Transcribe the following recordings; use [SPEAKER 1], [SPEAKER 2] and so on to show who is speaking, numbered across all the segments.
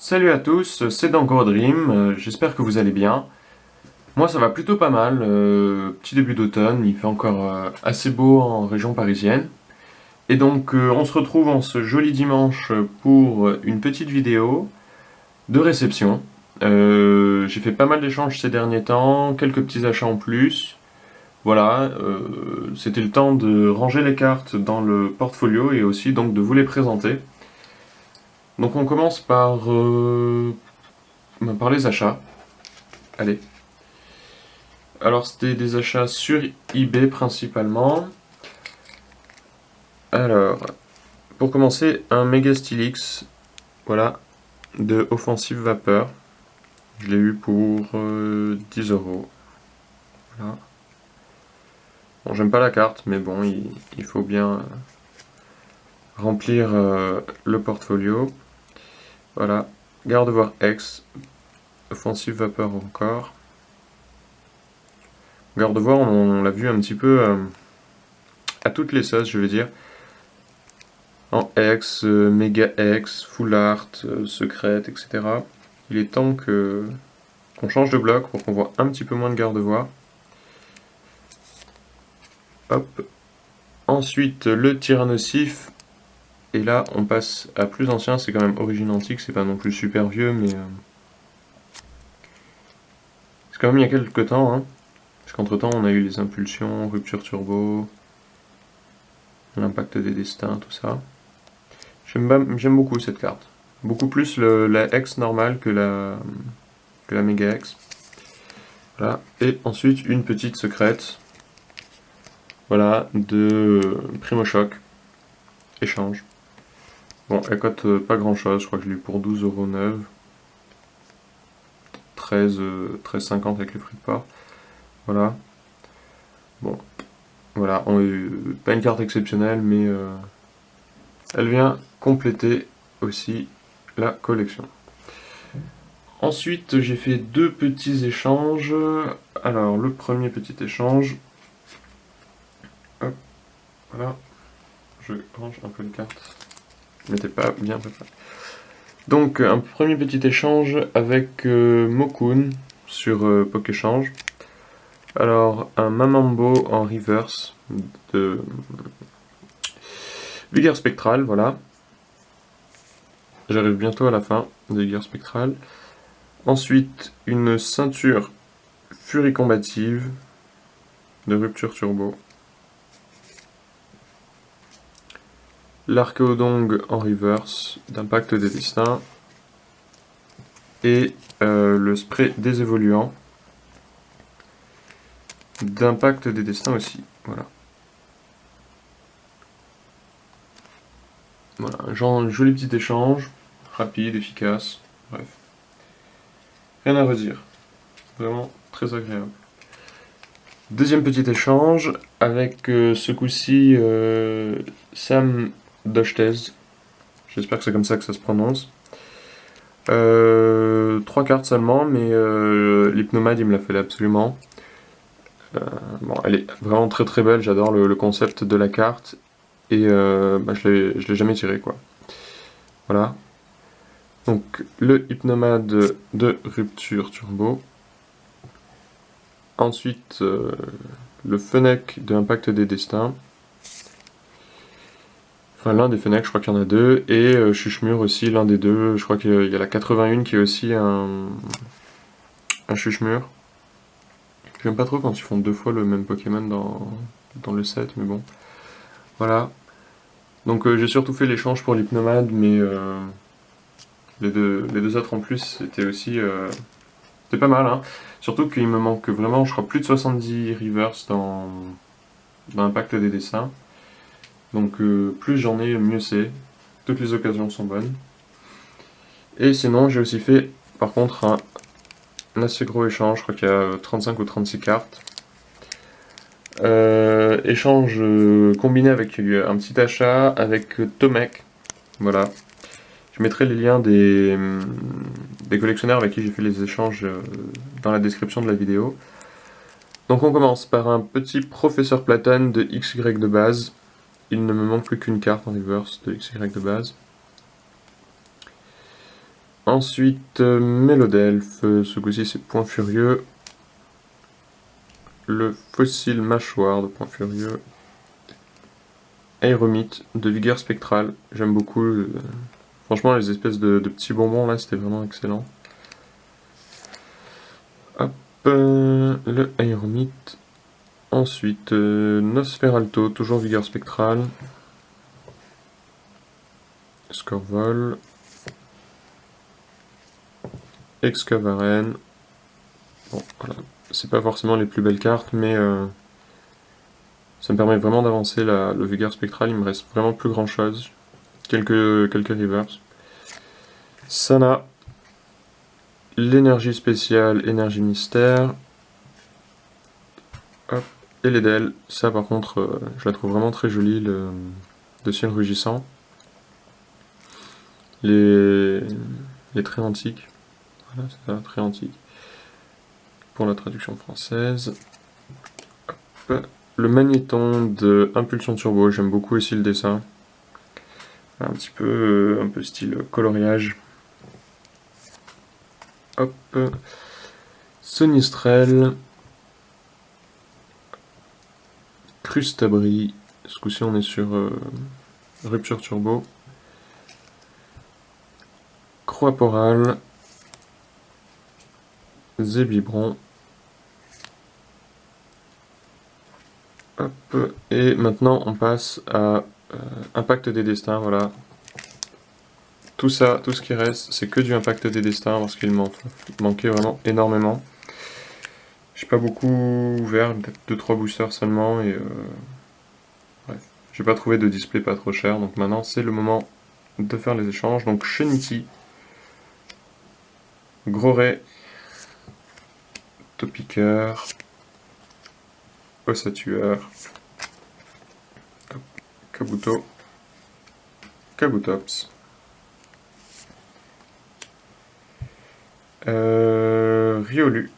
[SPEAKER 1] Salut à tous, c'est Dango Dream, j'espère que vous allez bien. Moi ça va plutôt pas mal, petit début d'automne, il fait encore assez beau en région parisienne. Et donc on se retrouve en ce joli dimanche pour une petite vidéo de réception. J'ai fait pas mal d'échanges ces derniers temps, quelques petits achats en plus. Voilà, c'était le temps de ranger les cartes dans le portfolio et aussi donc de vous les présenter. Donc on commence par les achats. Allez. Alors c'était des achats sur eBay principalement. Alors, pour commencer, un Mega Stylix, voilà, de Offensive Vapeur. Je l'ai eu pour 10 euros. Voilà. Bon, j'aime pas la carte, mais bon, il faut bien remplir le portfolio. Voilà, Gardevoir X, Offensive Vapeur encore. Gardevoir, on l'a vu un petit peu à toutes les sauces, je veux dire. En X, Mega X, Full Art, Secrète, etc. Il est temps qu'on change de bloc pour qu'on voit un petit peu moins de garde-voie. Hop. Ensuite, le Tyrannosif. Et là, on passe à plus ancien. C'est quand même origine antique. C'est pas non plus super vieux, mais c'est quand même il y a quelques temps. Hein. Parce qu'entre temps, on a eu les impulsions, rupture turbo, l'impact des destins, tout ça. J'aime beaucoup cette carte. Beaucoup plus la X normale que la Mega X. Voilà. Et ensuite, une petite secrète. Voilà, de Primo Choc. Échange. Bon, elle cote pas grand chose, je crois que je l'ai eu pour 12,9€. 13,50€ avec les frais de port. Voilà. Bon, voilà, pas une carte exceptionnelle, mais elle vient compléter aussi la collection. Ensuite, j'ai fait deux petits échanges. Alors, le premier petit échange. Hop, voilà. Je range un peu les cartes. Je m'étais pas bien préparé. Donc, un premier petit échange avec Mokun sur Pokéchange. Alors, un Mamambo en reverse de Vigueur Spectrale, voilà. J'arrive bientôt à la fin de Vigueur Spectrale. Ensuite, une ceinture Furie Combative de Rupture Turbo. L'Archéodongue en reverse d'Impact des Destins. Et le spray désévoluant d'Impact des Destins aussi. Voilà. Voilà, un joli petit échange, rapide, efficace, bref. Rien à redire. Vraiment très agréable. Deuxième petit échange avec ce coup-ci Sam Dochtez. J'espère que c'est comme ça que ça se prononce. 3 cartes seulement, mais l'hypnomade il me l'a fait absolument. Bon, elle est vraiment très très belle, j'adore le concept de la carte. Et je l'ai jamais tiré quoi. Voilà. Donc le hypnomade de Rupture Turbo. Ensuite le Fennec de Impact des Destins. Enfin l'un des Fennecs, je crois qu'il y en a deux. Et Chuchemur aussi, l'un des deux. Je crois qu'il y a la 81 qui est aussi un Chuchemur. J'aime pas trop quand ils font deux fois le même Pokémon dans le set, mais bon. Voilà. Donc j'ai surtout fait l'échange pour l'hypnomade, mais les deux autres en plus, c'était aussi... c'était pas mal, hein. Surtout qu'il me manque vraiment, je crois, plus de 70 reverse dans Impact des Destins. Donc plus j'en ai, mieux c'est. Toutes les occasions sont bonnes. Et sinon, j'ai aussi fait, par contre, un assez gros échange. Je crois qu'il y a 35 ou 36 cartes. Échange combiné avec un petit achat avec Tomek. Voilà. Je mettrai les liens des collectionneurs avec qui j'ai fait les échanges dans la description de la vidéo. Donc on commence par un petit Professeur Platane de XY de base. Il ne me manque plus qu'une carte en reverse de XY de base. Ensuite, Mélodelphe, ce coup-ci c'est Point Furieux. Le Fossile Mâchoire de Point Furieux. Aéromite de Vigueur Spectrale, j'aime beaucoup. Franchement, les espèces de petits bonbons là, c'était vraiment excellent. Hop, le Aéromite. Ensuite, Nosferalto, toujours Vigueur Spectrale. Scorvol. Excavaren. Bon, voilà. C'est pas forcément les plus belles cartes, mais ça me permet vraiment d'avancer le Vigueur Spectral. Il me reste vraiment plus grand chose. Quelques reverse. Sana. L'énergie spéciale, énergie mystère. Hop. Et l'Edel. Ça par contre, je la trouve vraiment très jolie, de ciel rugissant. Les traits antiques. Voilà, c'est ça, très antique. Pour la traduction française. Hop. Le magnéton de Impulsion Turbo, j'aime beaucoup aussi le dessin. Un peu style coloriage. Hop. Sonistrel. Crustabri. Ce coup-ci on est sur Rupture Turbo. Croaporal. Zébibron. Hop. Et maintenant on passe à Impact des Destins, voilà. Tout ça, tout ce qui reste, c'est que du Impact des Destins, parce qu'il manquait vraiment énormément. J'ai pas beaucoup ouvert, peut-être 2-3 boosters seulement, et bref. J'ai pas trouvé de display pas trop cher, donc maintenant c'est le moment de faire les échanges. Donc Sheniki, Groray, Topiqueur, Ossatueur, Kabuto, Kabutops, Riolu,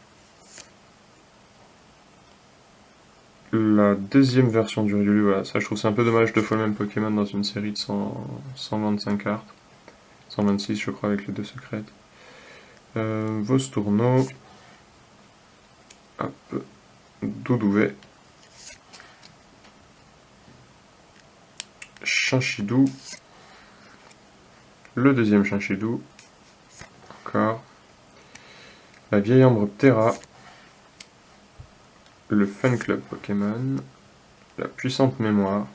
[SPEAKER 1] la deuxième version du Riolu, voilà, ça je trouve c'est un peu dommage de fois le même Pokémon dans une série de 125 cartes, 126 je crois avec les 2 secrètes. Vostourneau, hop, Doudouvet, Chinchidou, le deuxième Chinchidou, encore, la vieille Ambroptera, le Fun Club Pokémon, la puissante mémoire,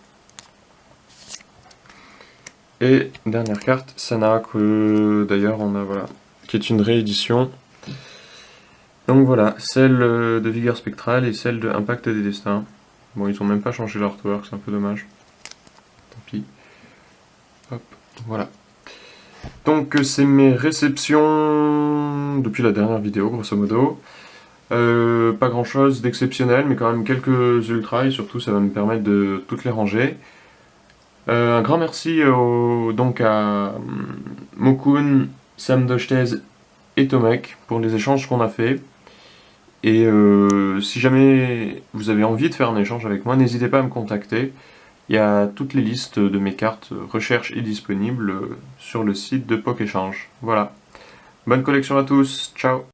[SPEAKER 1] et dernière carte, Sana, que d'ailleurs on a, voilà, qui est une réédition. Donc voilà, celle de Vigueur Spectrale et celle de Impact des Destins. Bon, ils ont même pas changé l'artwork, c'est un peu dommage. Tant pis. Hop, voilà. Donc c'est mes réceptions depuis la dernière vidéo, grosso modo. Pas grand chose d'exceptionnel, mais quand même quelques ultras, et surtout ça va me permettre de toutes les ranger. Un grand merci donc à Mokun, Sam Dostez et Tomek pour les échanges qu'on a fait. Et si jamais vous avez envie de faire un échange avec moi, n'hésitez pas à me contacter. Il y a toutes les listes de mes cartes recherche est disponible sur le site de Pokéchange. Voilà. Bonne collection à tous. Ciao.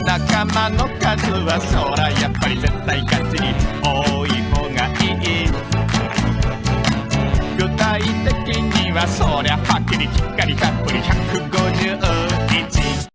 [SPEAKER 2] 仲間の数はそらやっぱり絶対勝ちに多い方がいい具体的にはそりゃはっきりきっかりたっぷり100